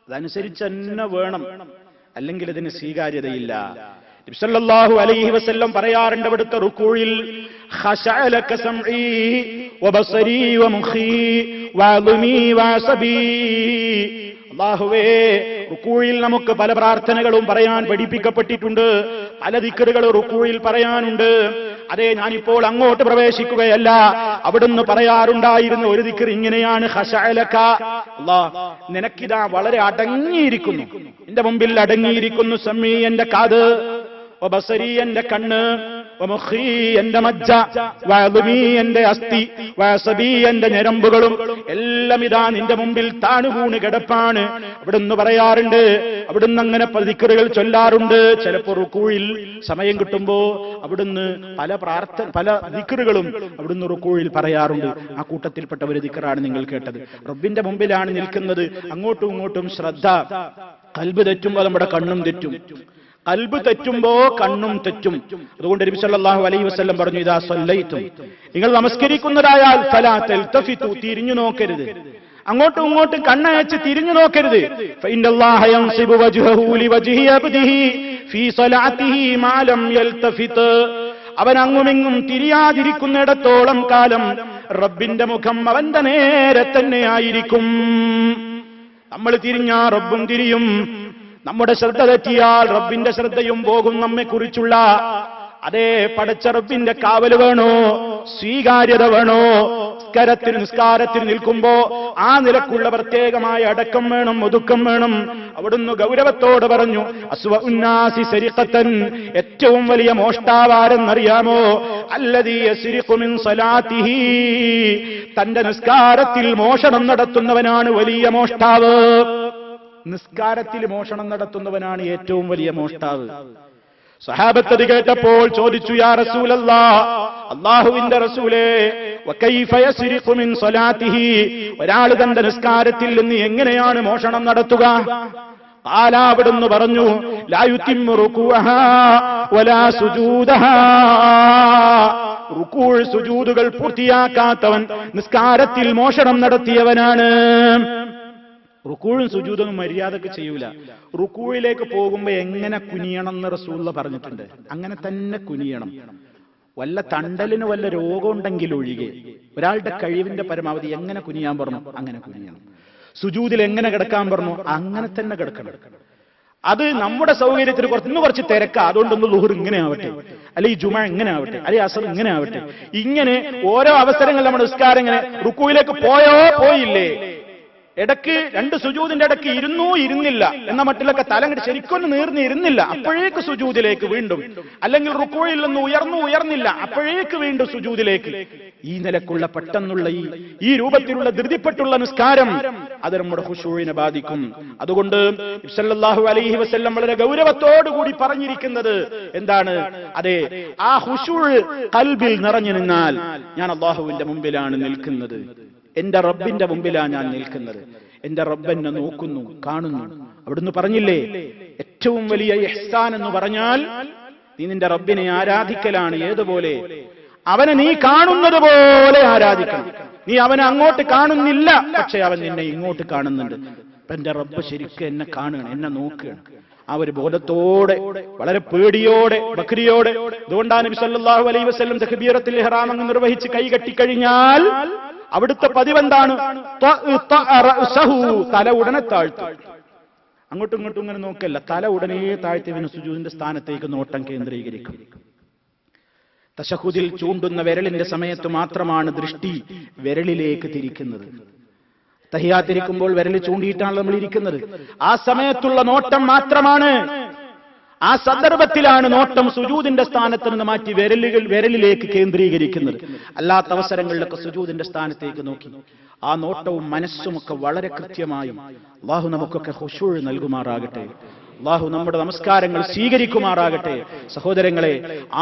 അതനുസരിച്ച് തന്നെ വേണം, അല്ലെങ്കിൽ ഇതിന് സ്വീകാര്യതയില്ല. നബി സല്ലല്ലാഹു അലൈഹി വസല്ലം പറയാറുണ്ട് അവിടുത്തെ റുകൂഇൽ, ഖശഅ ലക സംഈ വബസരീ വമുഖീ വഅദ്മീ വഅസബീ. അല്ലാഹുവേ, റുകൂഇൽ നമുക്ക് പല പ്രാർത്ഥനകളും പറയാൻ പഠിപ്പിക്കപ്പെട്ടിട്ടുണ്ട്, പല ദിക്റുകൾ റുകൂഇൽ പറയാനുണ്ട്. അതേ, ഞാനിപ്പോൾ അങ്ങോട്ട് പ്രവേശിക്കുകയല്ല, അവിടുന്ന് പറയാറുണ്ടായിരുന്ന ഒരു ദിക്ർ ഇങ്ങനെയാണ്, ഖശഅ ലക, അല്ലാഹ് നിനക്കിതാ വളരെ അടങ്ങിയിരിക്കുന്നു, എന്റെ മുമ്പിൽ അടങ്ങിയിരിക്കുന്നു, സമീ എന്റെ കാത്, വബസരീ എന്റെ കണ്ണ്, വമുഖീ എന്റെ മജ്ജ, വഅദ്മീ എന്റെ അസ്ഥി, വഅസബീ എന്റെ ഞരമ്പുകളും എല്ലാം ഇതാ നിന്റെ മുമ്പിൽ താണുകൂണ് കിടപ്പാണ്. അവിടുന്ന് പറയാറുണ്ട്, അവിടുന്ന് അങ്ങനെ ദിക്റുകൾ ചൊല്ലാറുണ്ട്. ചിലപ്പോൾ റുകൂഇൽ സമയം കിട്ടുമ്പോ അവിടുന്ന് പല ദിക്റുകളും അവിടുന്ന് റുകൂഇൽ പറയാറുണ്ട്. ആ കൂട്ടത്തിൽപ്പെട്ട ഒരു ദിക്റാണ് നിങ്ങൾ കേട്ടത്. റബ്ബിന്റെ മുമ്പിലാണ് നിൽക്കുന്നത്, അങ്ങോട്ടും ഇങ്ങോട്ടും ശ്രദ്ധ. ഖൽബ് തെറ്റുമ്പോ നമ്മുടെ കണ്ണും തെറ്റും, ഖൽബ് തെറ്റുമ്പോ കണ്ണും തെറ്റും. അതുകൊണ്ട് നബി സല്ലല്ലാഹു അലൈഹി വസല്ലം പറഞ്ഞു, ഇദാ സല്ലൈതും, നിങ്ങൾ നമസ്കരിക്കുന്നതായാൽ ഫലാ തൽതഫിതു, തിരിഞ്ഞു നോക്കരുത്. അങ്ങോട്ടും ഇങ്ങോട്ടും കണ്ണയച്ച് തിരിഞ്ഞു നോക്കരുത്. ഫഇന്നല്ലാഹ യൻസിബു വജ്ഹഹു ലിവജ്ഹി അബ്ദിഹി ഫീ സ്വലാത്തിഹി മാ ലം യൽതഫിത്. അവൻ അങ്ങുമിങ്ങും തിരിയാതിരിക്കുന്നിടത്തോളം കാലം റബ്ബിന്റെ മുഖം അവന്റെ നേരെ തന്നെ ആയിരിക്കും. നമ്മൾ തിരിഞ്ഞാ റബ്ബും തിരിയും. നമ്മുടെ ശ്രദ്ധ തെറ്റിയാൽ റബ്ബിന്റെ ശ്രദ്ധയും പോകും. നമ്മെക്കുറിച്ചുള്ള അതേ പടച്ച റബ്ബിന്റെ കാവല് വേണോ, സ്വീകാര്യത വേണോ? നിസ്കാരത്തിന് നിൽക്കുമ്പോ ആ നിലക്കുള്ള പ്രത്യേകമായ അടക്കം വേണം, ഒതുക്കം വേണം. അവിടുന്ന് ഗൗരവത്തോട് പറഞ്ഞു, അസ്വഉന്നാസി സരിഖത്തൻ, ഏറ്റവും വലിയ മോഷ്ടാവാരെന്നറിയാമോ? അല്ലദീ യസ്രിഖു മിൻ സ്വലാത്തിഹി, തന്റെ നിസ്കാരത്തിൽ മോഷണം നടത്തുന്നവനാണ് വലിയ മോഷ്ടാവ്. നിസ്കാരത്തിൽ മോഷണം നടത്തുന്നവനാണ് ഏറ്റവും വലിയ മോഷ്ടാവ്. സഹാബത്ത് കേട്ടപ്പോൾ ചോദിച്ചു, യാ റസൂലല്ലാഹ്, അല്ലാഹുവിന്റെ റസൂലേ, വകൈഫ യസ്രിഖു മിൻ സ്വലാത്തിഹി, ഒരാൾ തന്റെ നിസ്കാരത്തിൽ നിന്ന് എങ്ങനെയാണ് മോഷണം നടത്തുക? ഖാല, അവിടുന്ന് പറഞ്ഞു, ലാ യുതിമ്മു റുകൂഅഹാ വലാ സുജൂദഹാ, റുകൂഅ് സുജൂദുകൾ പൂർത്തിയാക്കാത്തവൻ നിസ്കാരത്തിൽ മോഷണം നടത്തിയവനാണ്. റുക്കൂഴും സുജൂദൊന്നും മര്യാദക്ക് ചെയ്യൂല. റുക്കൂഴിലേക്ക് പോകുമ്പോ എങ്ങനെ കുനിയണം എന്ന് റസൂലുള്ള പറഞ്ഞിട്ടുണ്ട്. അങ്ങനെ തന്നെ കുനിയണം. വല്ല തണ്ടലിന് വല്ല രോഗം ഉണ്ടെങ്കിൽ ഒഴികെ ഒരാളുടെ കഴിവിന്റെ പരമാവധി എങ്ങനെ കുനിയാൻ പറഞ്ഞു അങ്ങനെ കുനിയണം. സുജൂദിൽ എങ്ങനെ കിടക്കാൻ പറഞ്ഞു അങ്ങനെ തന്നെ കിടക്കണം. അത് നമ്മുടെ സൗകര്യത്തിന് കുറച്ച് തിരക്കാ, അതുകൊണ്ടൊന്ന് ളുഹർ ഇങ്ങനെ ആവട്ടെ, അല്ലെ ഈ ജുമ ഇങ്ങനെ ആവട്ടെ, അല്ലെ അസർ ഇങ്ങനെ ആവട്ടെ. ഇങ്ങനെ ഓരോ അവസരങ്ങൾ നമ്മുടെ നിസ്കാരം ഇങ്ങനെ റുക്കൂയിലേക്ക് പോയോ പോയില്ലേ, ഇടയ്ക്ക് രണ്ട് സുജൂദിന്റെ ഇടയ്ക്ക് ഇരുന്നില്ല എന്ന മട്ടിലൊക്കെ തലങ്ങട്ട് ശരിക്കൊന്ന് നീർന്നിരുന്നില്ല, അപ്പോഴേക്ക് സുജൂദിലേക്ക് വീണ്ടും, അല്ലെങ്കിൽ റുക്കൂയിൽ നിന്ന് ഉയർന്നില്ല, അപ്പോഴേക്ക് വീണ്ടും സുജൂദിലേക്ക്. ഈ നിലക്കുള്ള പെട്ടെന്നുള്ള ഈ രൂപത്തിലുള്ള ധൃതിപ്പെട്ടുള്ള നിസ്കാരം അത് നമ്മുടെ ഖുശൂഇനെ ബാധിക്കും. അതുകൊണ്ട് സല്ലല്ലാഹു അലൈഹി വസല്ലം വളരെ ഗൗരവത്തോടു കൂടി പറഞ്ഞിരിക്കുന്നത് എന്താണ്? അതെ, ആ ഖുശൂഅ് ഖൽബിൽ നിറഞ്ഞു നിന്നാൽ ഞാൻ അല്ലാഹുവിന്റെ മുമ്പിലാണ് നിൽക്കുന്നത്, എന്റെ റബ്ബിന്റെ മുമ്പിലാണ് ഞാൻ നിൽക്കുന്നത്, എന്റെ റബ്ബ് എന്നെ നോക്കുന്നു, കാണുന്നു. അവിടുന്ന് പറഞ്ഞില്ലേ, ഏറ്റവും വലിയ ഇഹ്സാൻ എന്ന് പറഞ്ഞാൽ നീ നിന്റെ റബ്ബിനെ ആരാധിക്കലാണ്. ഏതുപോലെ? അവനെ നീ കാണുന്നത് പോലെ ആരാധിക്കണം. നീ അവനെ അങ്ങോട്ട് കാണുന്നില്ല, പക്ഷെ അവൻ നിന്നെ ഇങ്ങോട്ട് കാണുന്നുണ്ട്. എന്റെ റബ്ബ് ശരിക്കും എന്നെ കാണുകയാണ്, എന്നെ നോക്കുകയാണ്. ആ ഒരു ബോധത്തോടെ, വളരെ പേടിയോടെ, ബക്രിയോടെ. അതുകൊണ്ടാണ് നബി സല്ലല്ലാഹു അലൈഹി വസല്ലം തക്ബീറത്തുൽ ഇഹ്റാം അങ്ങ് നിർവഹിച്ച് കൈ കെട്ടിക്കഴിഞ്ഞാൽ അവിടുത്തെ പതിവെന്താണ്? തല ഉടനെ താഴ്ത്തും. അങ്ങോട്ടും ഇങ്ങോട്ടും ഇങ്ങനെ നോക്കല്ല, തല ഉടനെ താഴ്ത്തിയവന് സുജൂദിന്റെ സ്ഥാനത്തേക്ക് നോട്ടം കേന്ദ്രീകരിക്കും. തശഹുദിൽ ചൂണ്ടുന്ന വിരലിന്റെ സമയത്ത് മാത്രമാണ് ദൃഷ്ടി വിരലിലേക്ക് തിരിക്കുന്നത്. തഹിയ്യാത്തിരിക്കുമ്പോൾ വിരൽ ചൂണ്ടിയിട്ടാണ് നമ്മൾ ഇരിക്കുന്നത്. ആ സമയത്തുള്ള നോട്ടം മാത്രമാണ്, ആ സന്ദർഭത്തിലാണ് നോട്ടം സുജൂദിന്റെ സ്ഥാനത്ത് നിന്ന് മാറ്റി വിരലിലേക്ക് കേന്ദ്രീകരിക്കുന്നത്. അല്ലാത്ത അവസരങ്ങളിലൊക്കെ സുജൂദിന്റെ സ്ഥാനത്തേക്ക് നോക്കി ആ നോട്ടവും മനസ്സുമൊക്കെ വളരെ കൃത്യമായും അല്ലാഹു നമുക്കൊക്കെ ഖുശൂഅ് നൽകുമാറാകട്ടെ. അല്ലാഹു നമ്മുടെ നമസ്കാരങ്ങൾ സ്വീകരിക്കുമാറാകട്ടെ. സഹോദരങ്ങളെ,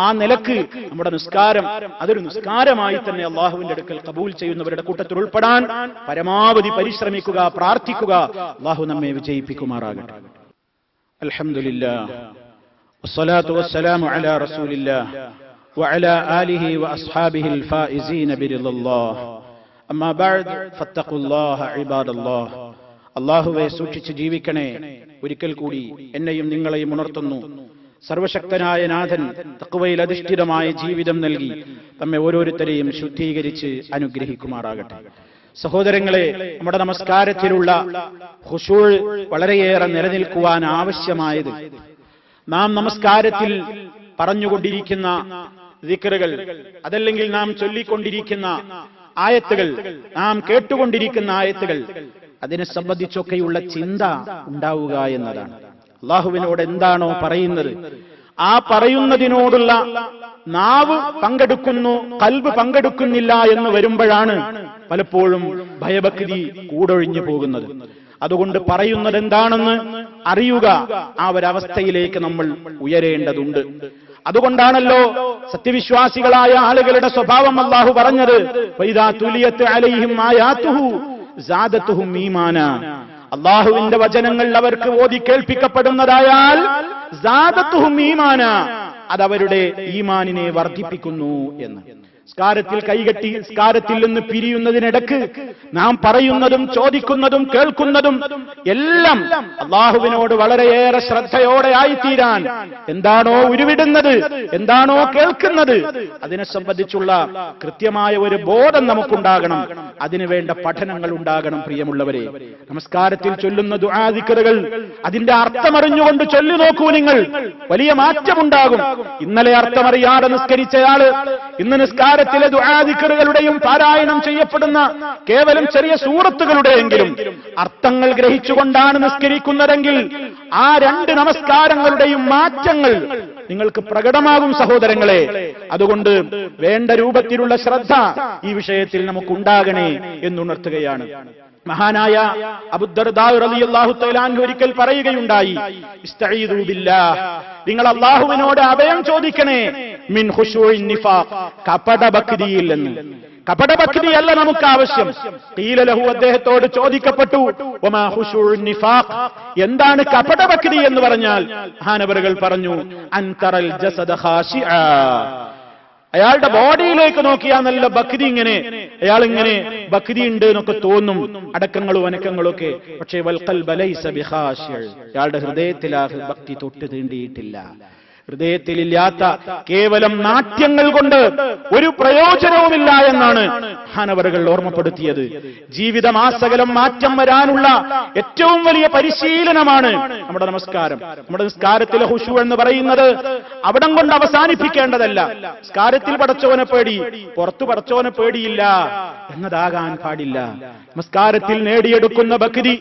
ആ നിലക്ക് നമ്മുടെ നിസ്കാരം അതൊരു നിസ്കാരമായി തന്നെ അല്ലാഹുവിന്റെ അടുക്കൽ ഖബൂൽ ചെയ്യുന്നവരുടെ കൂട്ടത്തിൽ ഉൾപ്പെടാൻ പരമാവധി പരിശ്രമിക്കുക, പ്രാർത്ഥിക്കുക. അല്ലാഹു നമ്മെ വിജയിപ്പിക്കുമാറാകട്ടെ. അൽഹംദുലില്ലാഹ് വസ്സലാത്തു വസ്സലാമു അലാ റസൂലില്ലാഹ് വഅലാ ആലിഹി വഅസ്ഹാബിഹിൽ ഫായിസീന ബിറിദല്ലാഹ്. അമ്മാ ബഅദ് ഫത്തഖുല്ലാഹ ഇബാദല്ലാഹ്. അല്ലാഹുവേ, സൂക്ഷിച്ച് ജീവിക്കണേ. ഒരിക്കൽ കൂടി എന്നെയും നിങ്ങളെയും ഉണർത്തുന്നു. സർവശക്തനായ നാഥൻ തഖ്വയിൽ അധിഷ്ഠിതമായ ജീവിതം നൽകി നമ്മെ ഓരോരുത്തരെയും ശുദ്ധീകരിച്ച് അനുഗ്രഹിക്കുമാറാകട്ടെ. സഹോദരങ്ങളെ, നമ്മുടെ നമസ്കാരത്തിലുള്ള ഖുശൂഅ് വളരെയേറെ നിലനിൽക്കുവാൻ ആവശ്യമായത് നാം നമസ്കാരത്തിൽ പറഞ്ഞുകൊണ്ടിരിക്കുന്ന ദിക്റുകൾ, അതല്ലെങ്കിൽ നാം ചൊല്ലിക്കൊണ്ടിരിക്കുന്ന ആയത്തുകൾ, നാം കേട്ടുകൊണ്ടിരിക്കുന്ന ആയത്തുകൾ, അതിനെ സംബന്ധിച്ചൊക്കെയുള്ള ചിന്ത ഉണ്ടാവുക എന്നതാണ്. അല്ലാഹുവിനോട് എന്താണോ പറയുന്നത് ആ പറയുന്നതിനോടുള്ള നാവ് പങ്കെടുക്കുന്നു, ഖൽബ് പങ്കെടുക്കുന്നില്ല എന്ന് വരുമ്പോഴാണ് പലപ്പോഴും ഭയഭക്തി കൂടൊഴിഞ്ഞു പോകുന്നത്. അതുകൊണ്ട് പറയുന്നത് എന്താണെന്ന് അറിയുക, ആ ഒരവസ്ഥയിലേക്ക് നമ്മൾ ഉയരേണ്ടതുണ്ട്. അതുകൊണ്ടാണല്ലോ സത്യവിശ്വാസികളായ ആളുകളുടെ സ്വഭാവം അല്ലാഹു പറഞ്ഞത്, വഇദാ തുലിയത് അലൈഹിം ആയാതുഹു സാദതുഹും ഈമാനാ. അല്ലാഹുവിന്റെ വചനങ്ങൾ അവർക്ക് ഓതി കേൾപ്പിക്കപ്പെടുന്നതായാൽ സാദതുഹും ഈമാനാ, അതവരുടെ ഈമാനിനെ വർദ്ധിപ്പിക്കുന്നു എന്ന്. നിസ്കാരത്തിൽ കൈകെട്ടി നിസ്കാരത്തിൽ നിന്ന് പിരിയുന്നതിനിടക്ക് നാം പറയുന്നതും ചോദിക്കുന്നതും കേൾക്കുന്നതും എല്ലാം അള്ളാഹുവിനോട് വളരെയേറെ ശ്രദ്ധയോടെ ആയിത്തീരാൻ, എന്താണോ ഉരുവിടുന്നത്, എന്താണോ കേൾക്കുന്നത്, അതിനെ സംബന്ധിച്ചുള്ള കൃത്യമായ ഒരു ബോധം നമുക്കുണ്ടാകണം. അതിനുവേണ്ട പഠനങ്ങൾ ഉണ്ടാകണം. പ്രിയമുള്ളവരെ, നമസ്കാരത്തിൽ ചൊല്ലുന്ന ദുആ ദിക്റുകൾ അതിന്റെ അർത്ഥമറിഞ്ഞുകൊണ്ട് ചൊല്ലി നോക്കൂ നിങ്ങൾ, വലിയ മാറ്റമുണ്ടാകും. ഇന്നലെ അർത്ഥമറിയാതെ നിസ്കരിച്ചയാള് ഇന്ന് നിസ്കാരത്തിലെ ദുആ ദിക്റുകളുടെയും പാരായണം ചെയ്യപ്പെടുന്ന കേവലം ചെറിയ സൂറത്തുകളുടെയെങ്കിലും അർത്ഥങ്ങൾ ഗ്രഹിച്ചുകൊണ്ടാണ് നിസ്കരിക്കുന്നതെങ്കിൽ ആ രണ്ട് നമസ്കാരങ്ങളുടെയും മാറ്റങ്ങൾ നിങ്ങൾക്ക് പ്രകടമാകും സഹോദരങ്ങളെ. അതുകൊണ്ട് വേണ്ട രൂപത്തിലുള്ള ശ്രദ്ധ ഈ വിഷയത്തിൽ നമുക്കുണ്ടാകണേ എന്നുണർത്തുകയാണ്. മഹാനായ അബൂദർദാ റളിയല്ലാഹു തആല അൻഹു ഒരിക്കൽ പറയുകയുണ്ടായി, ഇസ്തഈദു ബില്ലാഹ്, നിങ്ങൾ അല്ലാഹുവിനോട് അഭയം ചോദിക്കണേ, മിൻ ഖുശൂഇൻ നിഫാഖ്, കപടഭക്തിയിൽ നിന്ന്. കപടഭക്തിയല്ല നമുക്ക് ആവശ്യം. ഖീല ലഹു, അദ്ദേഹത്തോട് ചോദിക്കപ്പെട്ടു, വമാ ഖുശൂഉൻ നിഫാഖ്, എന്താണ് കപടഭക്തി എന്ന് പറഞ്ഞാൽ? മഹാനവറുകൾ പറഞ്ഞു, അൻതറൽ ജസദ ഖാശിആ, അയാളുടെ ബോഡിയിലേക്ക് നോക്കിയാൽ നല്ല ഭക്തി, ഇങ്ങനെ അയാൾ ഇങ്ങനെ ഭക്തി ഉണ്ട് എന്നൊക്കെ തോന്നും, അടക്കങ്ങളും അനക്കങ്ങളും ഒക്കെ. പക്ഷേ വൽ ഖൽബ ലൈസ ബിഖാശിഅ, അയാളുടെ ഹൃദയത്തിൽ ആ ഭക്തി തൊട്ട് തീണ്ടിയിട്ടില്ല. ഹൃദയത്തിലില്ലാത്ത കേവലം നാട്യങ്ങൾ കൊണ്ട് ഒരു പ്രയോജനവുമില്ല എന്നാണ് മഹാനവറുകൾ ഓർമ്മപ്പെടുത്തിയത്. ജീവിതമാസകലം മാറ്റം വരാനുള്ള ഏറ്റവും വലിയ പരിശീലനമാണ് നമ്മുടെ നമസ്കാരം. നമ്മുടെ നിസ്കാരത്തിലെ ഖുശൂ എന്ന് പറയുന്നത് അവിടം കൊണ്ട് അവസാനിപ്പിക്കേണ്ടതല്ല. നിസ്കാരത്തിൽ പടച്ചവനെ പേടി, പുറത്തു പടച്ചവനെ പേടിയില്ല എന്നതാകാൻ പാടില്ല. നമസ്കാരത്തിൽ നേടിയെടുക്കുന്ന ഭക്തി,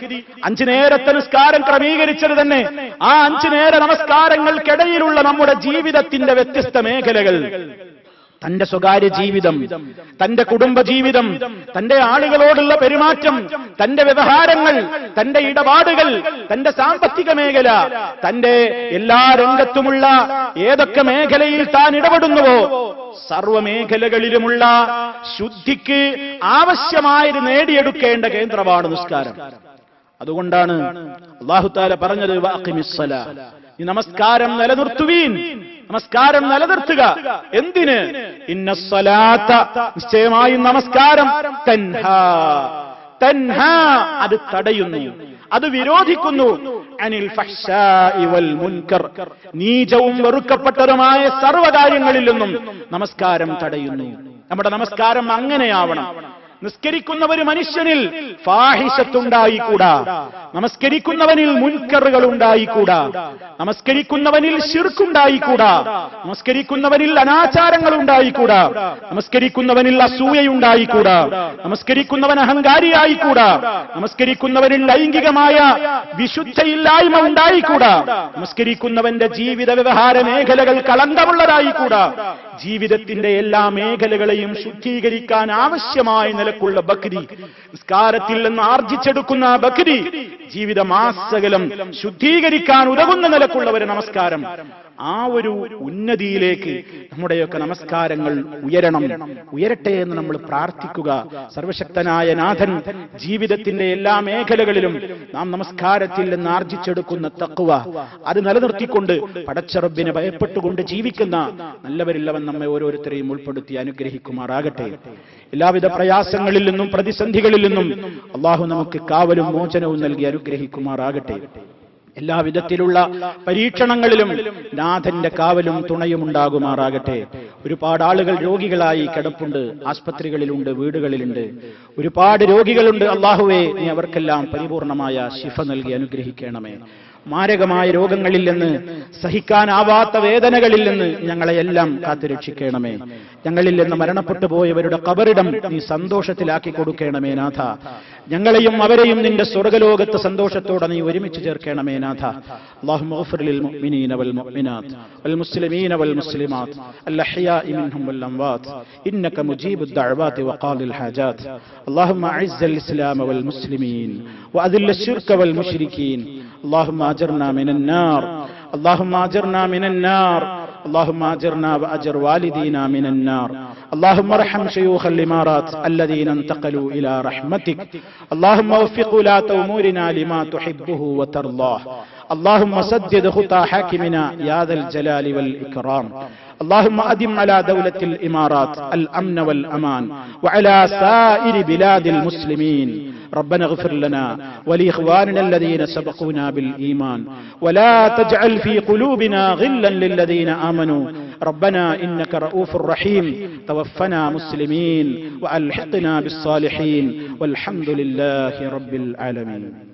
5 നേരത്തെ നിസ്കാരം ക്രമീകരിച്ചത് തന്നെ ആ 5 നേര നമസ്കാരങ്ങൾക്കിടയിലുള്ള നമ്മുടെ ജീവിതത്തിന്റെ വ്യത്യസ്ത മേഖലകൾ, തന്റെ സ്വകാര്യ ജീവിതം, തന്റെ കുടുംബ ജീവിതം, തന്റെ ആളുകളോടുള്ള പെരുമാറ്റം, തന്റെ വ്യവഹാരങ്ങൾ, തന്റെ ഇടപാടുകൾ, തന്റെ സാമ്പത്തിക മേഖല, തന്റെ എല്ലാ രംഗത്തുമുള്ള ഏതൊക്കെ മേഖലയിൽ താൻ ഇടപെടുന്നുവോ സർവ്വമേഖലകളിലുമുള്ള ശുദ്ധിക്ക് ആവശ്യമായത് നേടിയെടുക്കേണ്ട കേന്ദ്രമാണ് നിസ്കാരം. അതുകൊണ്ടാണ് അല്ലാഹു തആല പറഞ്ഞത്, വഅഖിമിസ്സലാ, ഈ നമസ്കാരം നിലനിർത്തുവീൻ, നമസ്കാരം നിലനിർത്തുക. എന്തിന്? ഇന്നസ്സലാത്ത, നിശ്ചയമായും നമസ്കാരം, തൻഹാ, അത് തടയുന്നു, അത് വിരോധിക്കുന്നു, അനിൽ ഫഹ്ശാഇ വൽ മുൻകർ, നീചവും വെറുക്കപ്പെട്ടതുമായ സർവ്വകാര്യങ്ങളിൽ നിന്നും നമസ്കാരം തടയുന്നു. നമ്മുടെ നമസ്കാരം അങ്ങനെയാവണം. നിസ്കരിക്കുന്ന ഒരു മനുഷ്യനിൽ ഫാഹിഷത്തുണ്ടായിക്കൂടാ, നമസ്കരിക്കുന്നവനിൽ മുൻകറുകൾ ഉണ്ടായിക്കൂടാ, നമസ്കരിക്കുന്നവനിൽ ശിർക്കുണ്ടായിക്കൂടാ, നമസ്കരിക്കുന്നവനിൽ അനാചാരങ്ങൾ ഉണ്ടായിക്കൂടാ, നമസ്കരിക്കുന്നവനിൽ അസൂയയുണ്ടായിക്കൂടാ, നമസ്കരിക്കുന്നവൻ അഹങ്കാരിയായിക്കൂടാ, നമസ്കരിക്കുന്നവനിൽ ലൈംഗികമായ വിശുദ്ധയില്ലായ്മ ഉണ്ടായിക്കൂടാ, നമസ്കരിക്കുന്നവന്റെ ജീവിത വ്യവഹാര മേഖലകൾ കളങ്കമുള്ളതായിക്കൂടാ. ജീവിതത്തിന്റെ എല്ലാ മേഖലകളെയും ശുദ്ധീകരിക്കാൻ ആവശ്യമായ നിലക്കുള്ള ഭക്തി, നിസ്കാരത്തിൽ നിന്ന് ആർജിച്ചെടുക്കുന്ന ഭക്തി ജീവിതമാസകലം ശുദ്ധീകരിക്കാൻ ഉതകുന്ന നിലക്കുള്ള ഒരു നമസ്കാരം, ആ ഒരു ഉന്നതിയിലേക്ക് നമ്മുടെയൊക്കെ നമസ്കാരങ്ങൾ ഉയരട്ടെ എന്ന് നമ്മൾ പ്രാർത്ഥിക്കുക. സർവശക്തനായ നാഥൻ ജീവിതത്തിന്റെ എല്ലാ മേഖലകളിലും നാം നമസ്കാരത്തിൽ നിന്ന് ആർജിച്ചെടുക്കുന്ന തഖ്വ അത് നിലനിർത്തിക്കൊണ്ട് പടച്ച റബ്ബിനെ ഭയപ്പെട്ടുകൊണ്ട് ജീവിക്കുന്ന നല്ലവരില്ലവൻ നമ്മെ ഓരോരുത്തരെയും ഉൾപ്പെടുത്തി അനുഗ്രഹിക്കുമാറാകട്ടെ. എല്ലാവിധ പ്രയാസങ്ങളിൽ നിന്നും പ്രതിസന്ധികളിൽ നിന്നും അള്ളാഹു നമുക്ക് കാവലും മോചനവും നൽകി അനുഗ്രഹിക്കുമാറാകട്ടെ. എല്ലാവിധത്തിലുള്ള പരീക്ഷണങ്ങളിലും നാഥന്റെ കാവലും തുണയും ഉണ്ടാകുമാറാകട്ടെ. ഒരുപാട് ആളുകൾ രോഗികളായി കിടപ്പുണ്ട്, ആസ്പത്രികളിലുണ്ട്, വീടുകളിലുണ്ട്. ഒരുപാട് രോഗികളുണ്ട്. അല്ലാഹുവേ, നീ അവർക്കെല്ലാം പരിപൂർണമായ ശിഫ നൽകി അനുഗ്രഹിക്കണമേ. മാരകമായ രോഗങ്ങളിൽ നിന്ന്, സഹിക്കാനാവാത്ത വേദനകളിൽ നിന്ന് ഞങ്ങളെയെല്ലാം കാത്തുരക്ഷിക്കണമേ. ഞങ്ങളിൽ നിന്ന് മരണപ്പെട്ടു പോയവരുടെ ഖബറിടം നീ സന്തോഷത്തിലാക്കി കൊടുക്കണമേ നാഥ. ഞങ്ങളെയും അവരെയും നിന്റെ സ്വർഗ്ഗലോകത്ത് സന്തോഷത്തോടെ നീ ഒരുമിച്ച് ചേർക്കണമേ നാഥ. അല്ലാഹുമ്മ ഗ്ഫിർ ലിൽ മുഅ്മിനീന വൽ മുഅ്മിനാത്ത് വൽ മുസ്ലിമീന വൽ മുസ്ലിമാത്ത് അൽ അഹ്യാഇ മിൻഹും വൽ അംവാത്ത് ഇന്നക മുജീബുദ് ദഅവാതി വഖാദിൽ ഹാജാത്ത്. അല്ലാഹുമ്മ അഇസ്സൽ ഇസ്ലാമ വൽ മുസ്ലിമീൻ വഅദില്ല الشرك والمشركين. اللهم اجرنا من النار، اللهم اجرنا من النار، اللهم اجرنا واجر والدينا من النار. اللهم ارحم شيوخ الامارات الذين انتقلوا الى رحمتك. اللهم وفق ولاة امورنا لما تحبه وترضاه. اللهم سدد خطى حاكمنا يا ذا الجلال والإكرام. اللهم أدم على دولة الإمارات الأمن والأمان وعلى سائر بلاد المسلمين. ربنا اغفر لنا ولإخواننا الذين سبقونا بالإيمان ولا تجعل في قلوبنا غلا للذين آمنوا ربنا إنك رؤوف رحيم. توفنا مسلمين وألحقنا بالصالحين والحمد لله رب العالمين.